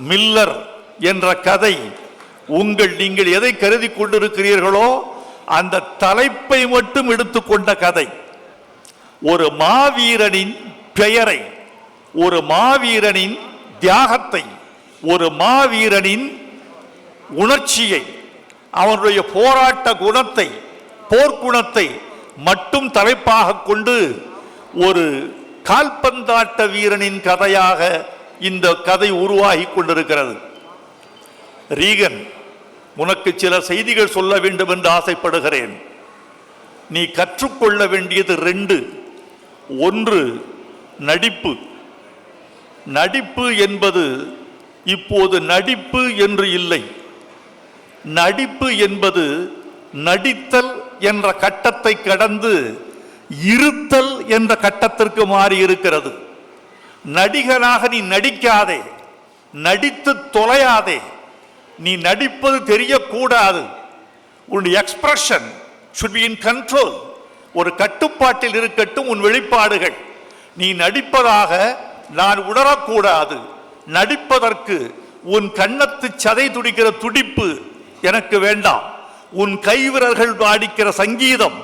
Miller என்ற கதை நீங்கள் எதை கருதி கொண்டிருக்கிறீர்களோ அந்த தலைப்பை மட்டும் எடுத்துக்கொண்ட கதை. ஒரு மாவீரனின் பெயரை, ஒரு மாவீரனின் தியாகத்தை, ஒரு மாவீரனின் உணர்ச்சியை, அவனுடைய போராட்ட குணத்தை, போர்க்குணத்தை மட்டும் தலைப்பாக கொண்டு ஒரு கால்பந்தாட்ட வீரனின் கதையாக இந்த கதை உருவாகி கொண்டிருக்கிறது. ரீகன், உனக்கு சில செய்திகள் சொல்ல வேண்டும் என்று ஆசைப்படுகிறேன். நீ கற்றுக்கொள்ள வேண்டியது 2. 1, நடிப்பு. நடிப்பு என்பது இப்போது நடிப்பு என்று இல்லை. நடிப்பு என்பது நடித்தல் என்ற கட்டத்தை கடந்து இருத்தல் என்ற கட்டத்திற்கு மாறி இருக்கிறது. நடிகனாக நீ நடிக்காதே, நடித்து தொலையாதே. நீ நடிப்பது தெரியக்கூடாது. உன் expression should be in control. ஒரு கட்டுப்பாட்டில் இருக்கட்டும் உன் வெளிப்பாடுகள். நீ நடிப்பதாக நான் உணரக்கூடாது. நடிப்பதற்கு உன் கன்னத்து சதை துடிக்கிற துடிப்பு எனக்கு வேண்டாம். உன் கைவிரல்கள் பாடிக்கிற சங்கீதம்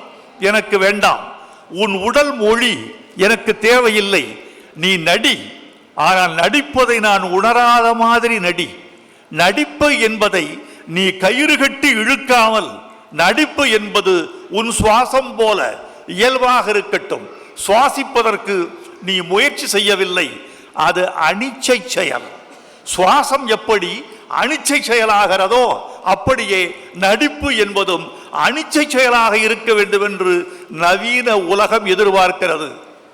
எனக்கு வேண்டாம். உன் உடல் மொழி எனக்கு தேவையில்லை. நீ நடி, ஆனால் நடிப்பதை நான் உணராத மாதிரி நடி. நடிப்பு என்பதை நீ கயிறு கட்டி இழுக்காமல், நடிப்பு என்பது உன் சுவாசம் போல இயல்பாக இருக்கட்டும். சுவாசிப்பதற்கு நீ முயற்சி செய்யவில்லை, அது அனிச்சை செயல். சுவாசம் எப்படி அனிச்சை செயலாகிறதோ அப்படியே நடிப்பு என்பதும் அனிச்சை செயலாக இருக்க வேண்டும் என்று நவீன உலகம் எதிர்பார்க்கிறது.